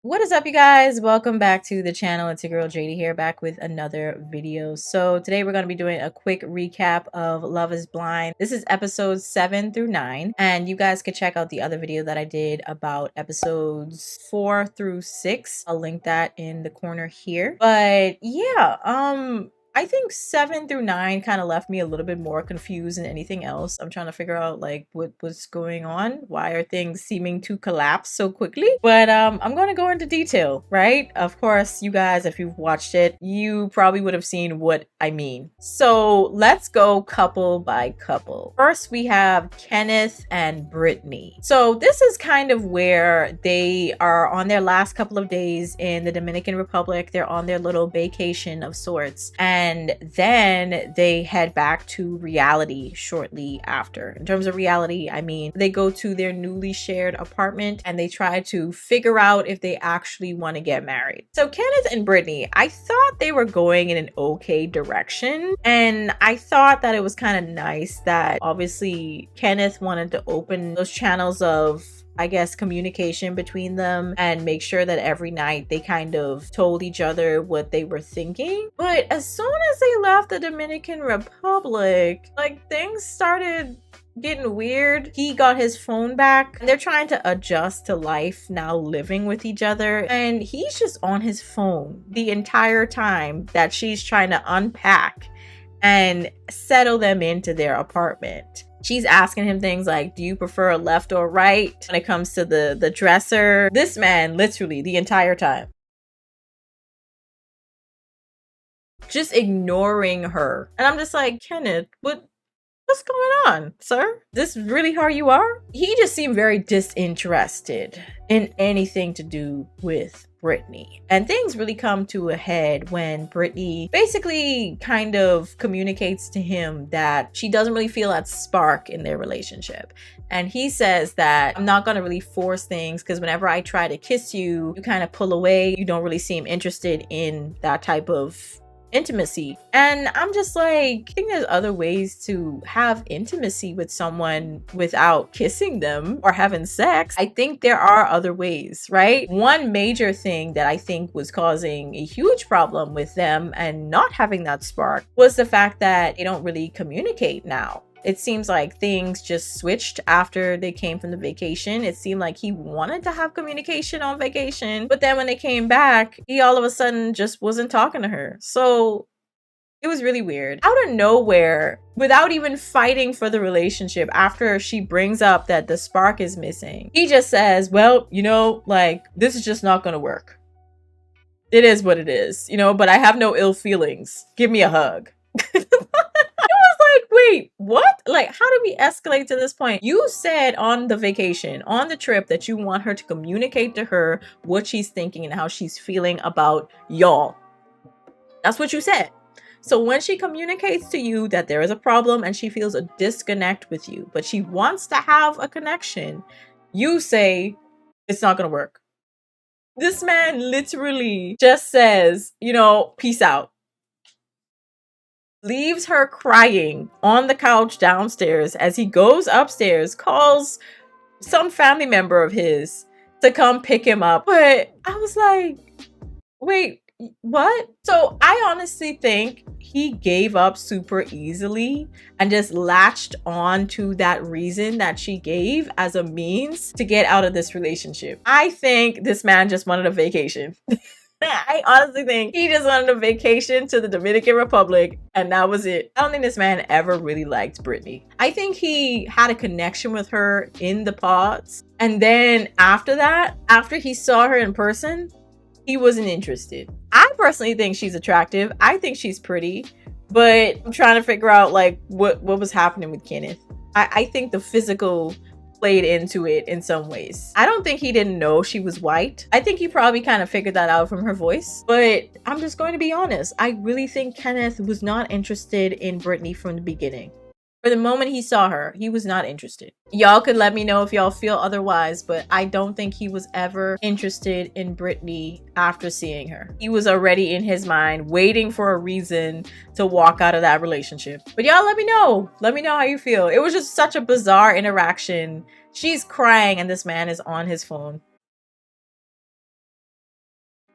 What is up, you guys? Welcome back to the channel. It's your girl JD here, back with another video. So today we're going to be doing a quick recap of Love is Blind. This is episodes 7 through 9, and you guys could check out the other video that I did about episodes 4 through 6. I'll link that in the corner here. But yeah, I think 7 through 9 kind of left me a little bit more confused than anything else. I'm trying to figure out like what was going on. Why are things seeming to collapse so quickly? But I'm going to go into detail, right? Of course, you guys, if you've watched it, you probably would have seen what I mean. So let's go couple by couple. First, we have Kenneth and Britney. So this is kind of where they are on their last couple of days in the Dominican Republic. They're on their little vacation of sorts. And then they head back to reality shortly after. In terms of reality, I mean, they go to their newly shared apartment and they try to figure out if they actually want to get married. So Kenneth and Britney, I thought they were going in an okay direction. And I thought that it was kind of nice that obviously Kenneth wanted to open those channels of, I guess, communication between them and make sure that every night they kind of told each other what they were thinking. But as soon as they left the Dominican Republic, like, things started getting weird. He got his phone back and they're trying to adjust to life now, living with each other, and he's just on his phone the entire time that she's trying to unpack and settle them into their apartment. She's asking him things like, do you prefer left or right when it comes to the dresser? This man literally the entire time just ignoring her. And I'm just like, Kenneth, what's going on, sir? This is really how you are? He just seemed very disinterested in anything to do with Britney. And things really come to a head when Britney basically kind of communicates to him that she doesn't really feel that spark in their relationship. And he says that, I'm not going to really force things because whenever I try to kiss you, you kind of pull away. You don't really seem interested in that type of intimacy. And I'm just like, I think there's other ways to have intimacy with someone without kissing them or having sex. I think there are other ways, right? One major thing that I think was causing a huge problem with them and not having that spark was the fact that they don't really communicate now. It seems like things just switched after they came from the vacation. It seemed like he wanted to have communication on vacation, but then when they came back, he all of a sudden just wasn't talking to her. So it was really weird. Out of nowhere, without even fighting for the relationship, after she brings up that the spark is missing, he just says, well, you know, like, this is just not gonna work. It is what it is, you know, but I have no ill feelings. Give me a hug. Wait, what? Like, how did we escalate to this point? You said on the vacation, on the trip, that you want her to communicate to her what she's thinking and how she's feeling about y'all. That's what you said. So when she communicates to you that there is a problem and she feels a disconnect with you, but she wants to have a connection, you say it's not gonna work. This man literally just says, you know, peace out. Leaves her crying on the couch downstairs as he goes upstairs, calls some family member of his to come pick him up. But I was like, wait, what? So I honestly think he gave up super easily and just latched on to that reason that she gave as a means to get out of this relationship. I think this man just wanted a vacation. I honestly think he just wanted a vacation to the Dominican Republic and that was it. I don't think this man ever really liked Britney. I think he had a connection with her in the pods. And then after that, after he saw her in person, he wasn't interested. I personally think she's attractive. I think she's pretty. But I'm trying to figure out like what was happening with Kenneth. I think the physical played into it in some ways. I don't think he didn't know she was white. I think he probably kind of figured that out from her voice. But I'm just going to be honest. I really think Kenneth was not interested in Britney from the beginning. For the moment he saw her, he was not interested. Y'all could let me know if y'all feel otherwise, but I don't think he was ever interested in Britney after seeing her. He was already in his mind waiting for a reason to walk out of that relationship. But y'all let me know. Let me know how you feel. It was just such a bizarre interaction. She's crying and this man is on his phone.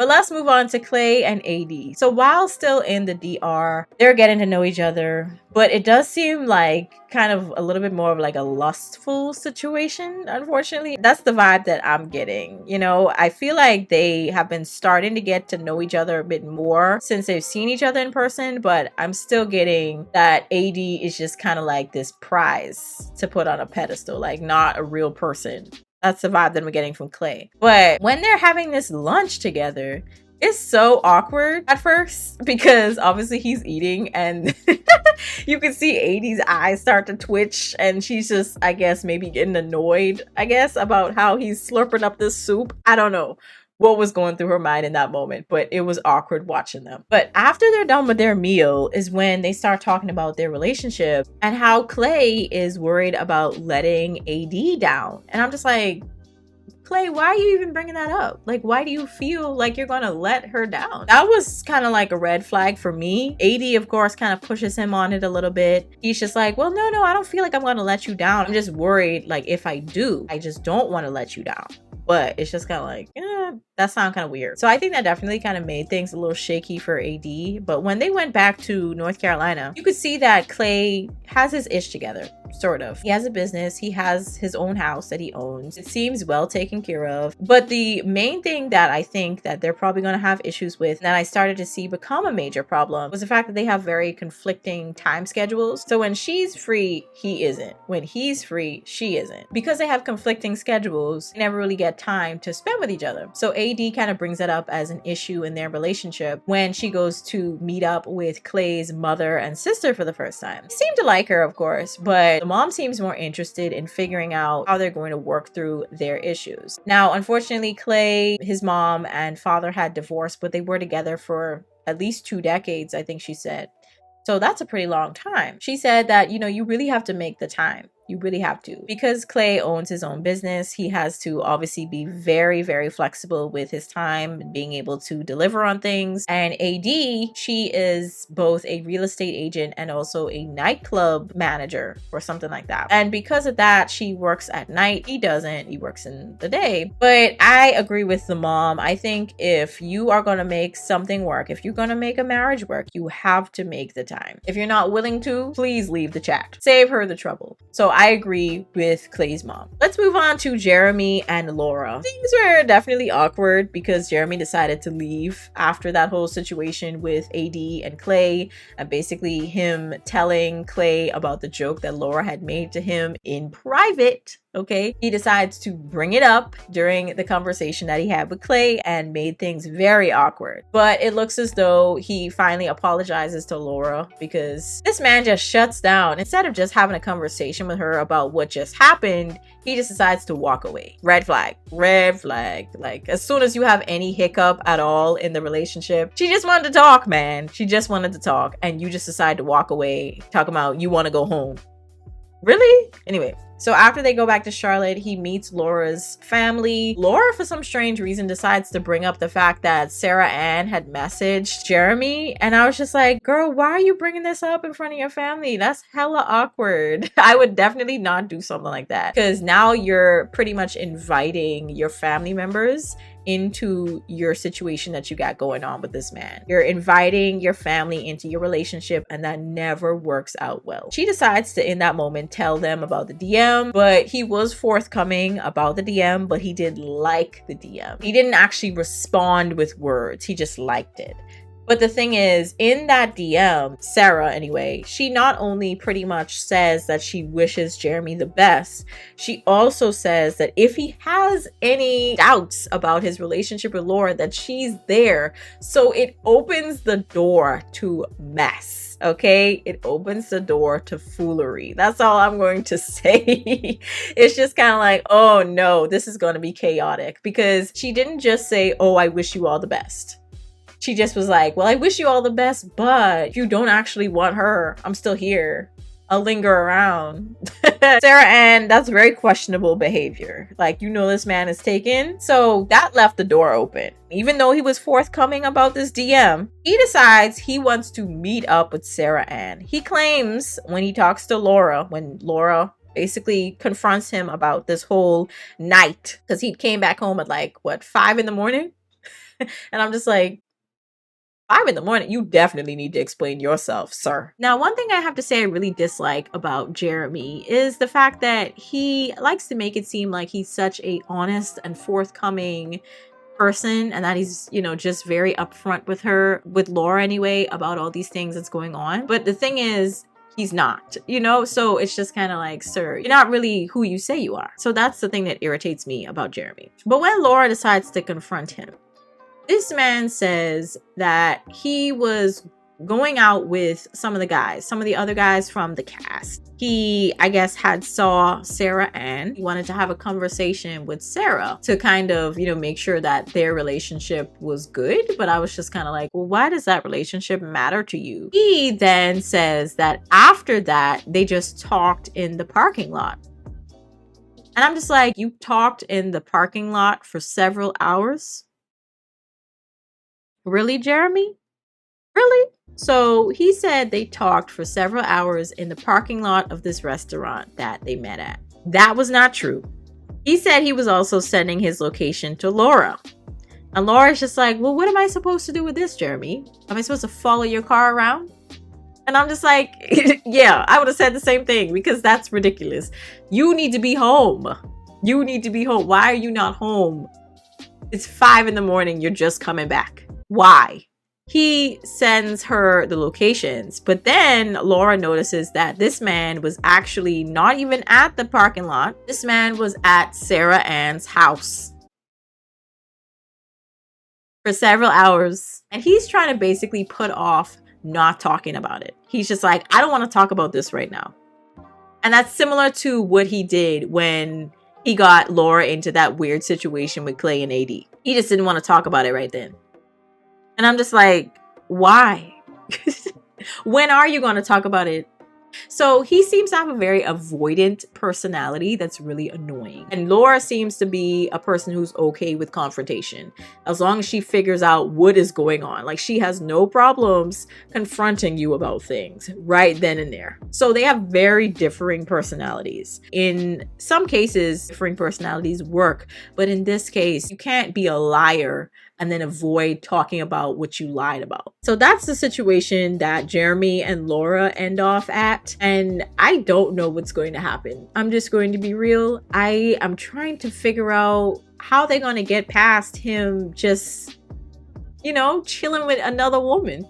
But let's move on to Clay and AD. So while still in the DR, they're getting to know each other, but it does seem like kind of a little bit more of like a lustful situation, unfortunately. That's the vibe that I'm getting. You know, I feel like they have been starting to get to know each other a bit more since they've seen each other in person, but I'm still getting that AD is just kind of like this prize to put on a pedestal, like not a real person. That's the vibe that I'm getting from Clay. But when they're having this lunch together, it's so awkward at first because obviously he's eating and you can see AD's eyes start to twitch and she's just, I guess, maybe getting annoyed, I guess, about how he's slurping up this soup. I don't know what was going through her mind in that moment, but it was awkward watching them. But after they're done with their meal is when they start talking about their relationship and how Clay is worried about letting AD down. And I'm just like, Clay, why are you even bringing that up? Like, why do you feel like you're gonna let her down? That was kind of like a red flag for me. AD, of course, kind of pushes him on it a little bit. He's just like, well, no, I don't feel like I'm gonna let you down. I'm just worried, like, if I do, I just don't want to let you down. But it's just kind of like, that sounds kind of weird. So I think that definitely kind of made things a little shaky for AD. But when they went back to North Carolina, you could see that Clay has his ish together, sort of. He has a business. He has his own house that he owns. It seems well taken care of. But the main thing that I think that they're probably going to have issues with, that I started to see become a major problem, was the fact that they have very conflicting time schedules. So when she's free, he isn't. When he's free, she isn't. Because they have conflicting schedules, they never really get time to spend with each other. So AD kind of brings that up as an issue in their relationship when she goes to meet up with Clay's mother and sister for the first time. They seem to like her, of course, but the mom seems more interested in figuring out how they're going to work through their issues. Now, unfortunately, Clay, his mom and father had divorced, but they were together for at least 2 decades, I think she said. So that's a pretty long time. She said that, you really have to make the time. You really have to. Because Clay owns his own business, he has to obviously be very, very flexible with his time and being able to deliver on things. And AD, she is both a real estate agent and also a nightclub manager or something like that. And because of that, she works at night. He doesn't. He works in the day. But I agree with the mom. I think if you are going to make something work, if you're going to make a marriage work, you have to make the time. If you're not willing to, please leave the chat. Save her the trouble. So I agree with Clay's mom. Let's move on to Jeremy and Laura. Things were definitely awkward because Jeremy decided to leave after that whole situation with AD and Clay, and basically him telling Clay about the joke that Laura had made to him in private. Okay, he decides to bring it up during the conversation that he had with Clay and made things very awkward. But it looks as though he finally apologizes to Laura because this man just shuts down. Instead of just having a conversation with her about what just happened, he just decides to walk away. Red flag. Red flag. Like, as soon as you have any hiccup at all in the relationship, she just wanted to talk, man. She just wanted to talk, and you just decide to walk away, talking about you want to go home. Really? Anyway, so after they go back to Charlotte, he meets Laura's family. Laura, for some strange reason, decides to bring up the fact that Sarah Ann had messaged Jeremy. And I was just like, girl, why are you bringing this up in front of your family? That's hella awkward. I would definitely not do something like that, because now you're pretty much inviting your family members into your situation that you got going on with this man. You're inviting your family into your relationship, and that never works out well. She decides to, in that moment, tell them about the DM, but he was forthcoming about the DM, but he did like the DM. He didn't actually respond with words. He just liked it. But the thing is, in that DM, Sarah anyway, she not only pretty much says that she wishes Jeremy the best, she also says that if he has any doubts about his relationship with Laura, that she's there. So it opens the door to mess. Okay, it opens the door to foolery. That's all I'm going to say. It's just kind of like, oh no, this is going to be chaotic, because she didn't just say, oh, I wish you all the best. She just was like, well, I wish you all the best, but if you don't actually want her, I'm still here. I'll linger around. Sarah Ann, that's very questionable behavior. Like, this man is taken. So that left the door open. Even though he was forthcoming about this DM, he decides he wants to meet up with Sarah Ann. He claims when he talks to Laura, when Laura basically confronts him about this whole night, because he came back home at 5 in the morning? And I'm just like, 5 in the morning, you definitely need to explain yourself, sir. Now, one thing I have to say I really dislike about Jeremy is the fact that he likes to make it seem like he's such a honest and forthcoming person, and that he's, you know, just very upfront with her, with Laura anyway, about all these things that's going on. But the thing is, he's not, you know? So it's just kind of like, sir, you're not really who you say you are. So that's the thing that irritates me about Jeremy. But when Laura decides to confront him, this man says that he was going out with some of the guys, some of the other guys from the cast. He, I guess, had saw Sarah Ann. He wanted to have a conversation with Sarah to kind of, you know, make sure that their relationship was good. But I was just kind of like, well, why does that relationship matter to you? He then says that after that, they just talked in the parking lot. And I'm just like, you talked in the parking lot for several hours? Really, Jeremy? Really? So he said they talked for several hours in the parking lot of this restaurant that they met at. That was not true. He said he was also sending his location to Laura. And Laura's just like, well, what am I supposed to do with this, Jeremy? Am I supposed to follow your car around? And I'm just like, yeah, I would have said the same thing, because that's ridiculous. You need to be home. You need to be home. Why are you not home? It's 5 in the morning. You're just coming back. Why? He sends her the locations, but then Laura notices that this man was actually not even at the parking lot. This man was at Sarah Ann's house for several hours, and he's trying to basically put off not talking about it. He's just like, I don't want to talk about this right now. And that's similar to what he did when he got Laura into that weird situation with Clay and AD. He just didn't want to talk about it right then. And I'm just like, why? When are you going to talk about it? So he seems to have a very avoidant personality that's really annoying. And Laura seems to be a person who's okay with confrontation, as long as she figures out what is going on. Like, she has no problems confronting you about things right then and there. So they have very differing personalities. In some cases, differing personalities work. But in this case, you can't be a liar and then avoid talking about what you lied about. So that's the situation that Jeremy and Laura end off at. And I don't know what's going to happen. I'm just going to be real. I am trying to figure out how they're going to get past him just, you know, chilling with another woman.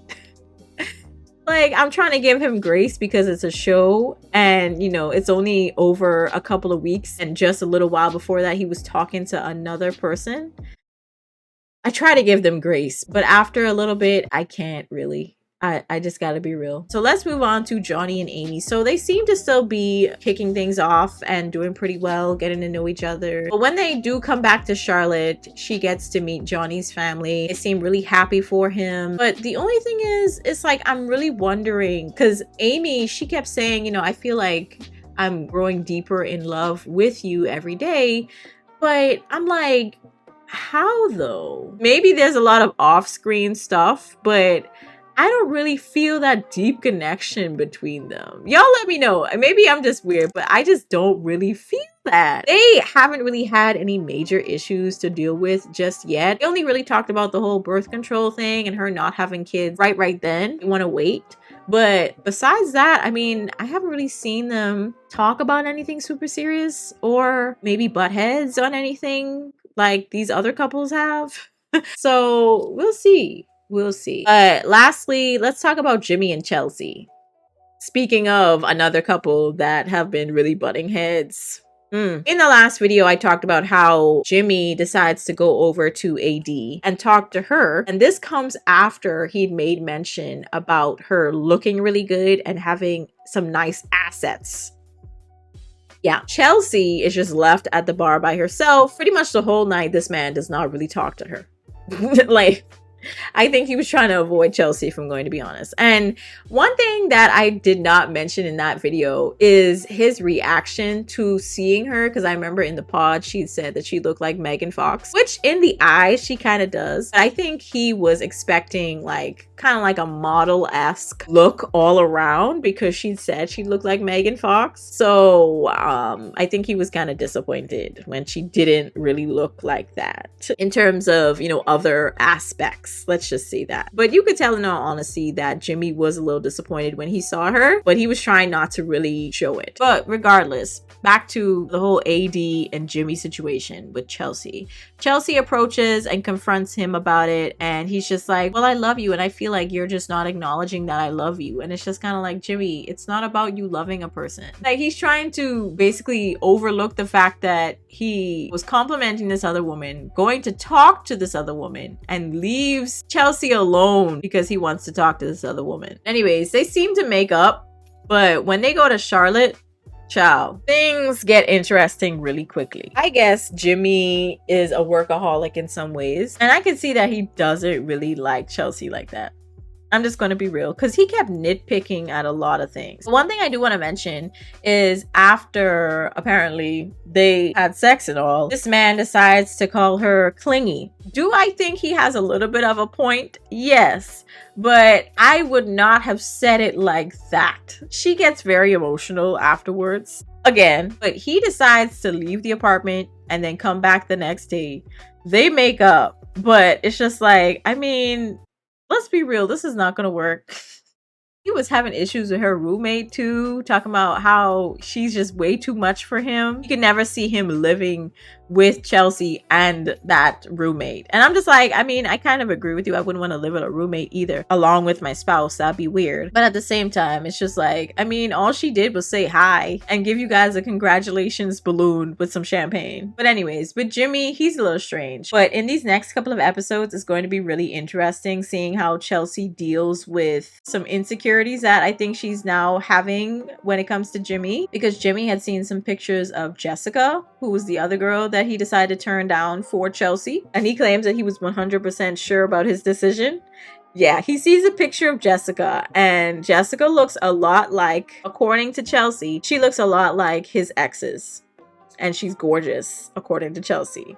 Like, I'm trying to give him grace because it's a show and, you know, it's only over a couple of weeks. And just a little while before that, he was talking to another person. I try to give them grace, but after a little bit, I can't really. I just gotta be real. So let's move on to Johnny and Amy. So they seem to still be kicking things off and doing pretty well, getting to know each other. But when they do come back to Charlotte, she gets to meet Johnny's family. They seem really happy for him. But the only thing is, it's like, I'm really wondering, because Amy, she kept saying, you know, I feel like I'm growing deeper in love with you every day. But I'm like, how though? Maybe there's a lot of off-screen stuff, but I don't really feel that deep connection between them. Y'all let me know. Maybe I'm just weird, but I just don't really feel that. They haven't really had any major issues to deal with just yet. They only really talked about the whole birth control thing and her not having kids right then. They want to wait. But besides that, I mean, I haven't really seen them talk about anything super serious or maybe butt heads on anything like these other couples have. So we'll see. We'll see. Lastly, let's talk about Jimmy and Chelsea. Speaking of another couple that have been really butting heads. In the last video, I talked about how Jimmy decides to go over to AD and talk to her. And this comes after he'd made mention about her looking really good and having some nice assets. Yeah, Chelsea is just left at the bar by herself. Pretty much the whole night, this man does not really talk to her. Like, I think he was trying to avoid Chelsea, if I'm going to be honest. And one thing that I did not mention in that video is his reaction to seeing her, because I remember in the pod she said that she looked like Megan Fox, which in the eyes she kind of does. But I think he was expecting like kind of like a model-esque look all around because she said she looked like Megan Fox. So I think he was kind of disappointed when she didn't really look like that in terms of, you know, other aspects. Let's just say that. But you could tell in all honesty that Jimmy was a little disappointed when he saw her, but he was trying not to really show it. But regardless, back to the whole AD and Jimmy situation with Chelsea. Chelsea approaches and confronts him about it, and he's just like, well, I love you, and I feel like you're just not acknowledging that I love you. And it's just kind of like, Jimmy, it's not about you loving a person. Like, he's trying to basically overlook the fact that he was complimenting this other woman, going to talk to this other woman, and leaves Chelsea alone because he wants to talk to this other woman. Anyways, they seem to make up, but when they go to Charlotte, ciao, things get interesting really quickly. I guess Jimmy is a workaholic in some ways, and I can see that he doesn't really like Chelsea like that. I'm just going to be real, because he kept nitpicking at a lot of things. One thing I do want to mention is after apparently they had sex and all, this man decides to call her clingy. Do I think he has a little bit of a point? Yes, but I would not have said it like that. She gets very emotional afterwards again, but he decides to leave the apartment and then come back the next day. They make up, but it's just like, I mean, let's be real, this is not gonna work. He was having issues with her roommate too, talking about how she's just way too much for him. You can never see him living with Chelsea and that roommate. And I'm just like, I mean, I kind of agree with you. I wouldn't want to live with a roommate either, along with my spouse. That'd be weird. But at the same time, it's just like, I mean, all she did was say hi and give you guys a congratulations balloon with some champagne. But anyways, with Jimmy, he's a little strange. But in these next couple of episodes, it's going to be really interesting seeing how Chelsea deals with some insecurities that I think she's now having when it comes to Jimmy, because Jimmy had seen some pictures of Jessica, who was the other girl that he decided to turn down for Chelsea, and he claims that he was 100% sure about his decision. Yeah, he sees a picture of Jessica, and Jessica looks a lot like, according to Chelsea, she looks a lot like his exes. And she's gorgeous, according to Chelsea.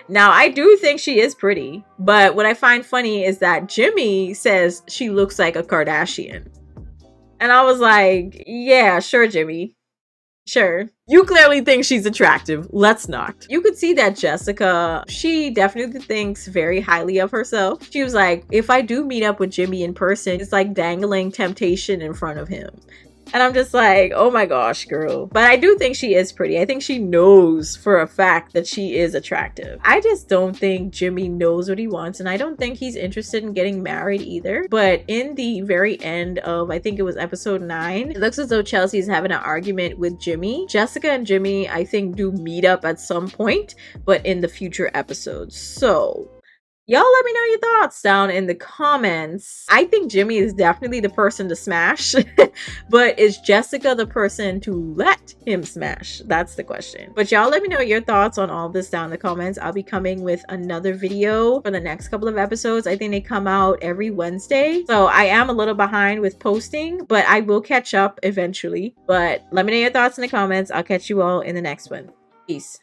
Now, I do think she is pretty, but what I find funny is that Jimmy says she looks like a Kardashian. And I was like, yeah, sure, Jimmy. Sure. You clearly think she's attractive. Let's not. You could see that Jessica, she definitely thinks very highly of herself. She was like, if I do meet up with Jimmy in person, it's like dangling temptation in front of him. And I'm just like, oh my gosh, girl. But I do think she is pretty. I think she knows for a fact that she is attractive. I just don't think Jimmy knows what he wants, and I don't think he's interested in getting married either. But in the very end of, I think it was episode 9, it looks as though Chelsea's having an argument with Jimmy. Jessica and Jimmy, I think, do meet up at some point, but in the future episodes. So y'all let me know your thoughts down in the comments. I think Jimmy is definitely the person to smash, but is Jessica the person to let him smash? That's the question. But y'all let me know your thoughts on all this down in the comments. I'll be coming with another video for the next couple of episodes. I think they come out every Wednesday, so I am a little behind with posting, but I will catch up eventually. But let me know your thoughts in the comments. I'll catch you all in the next one. Peace.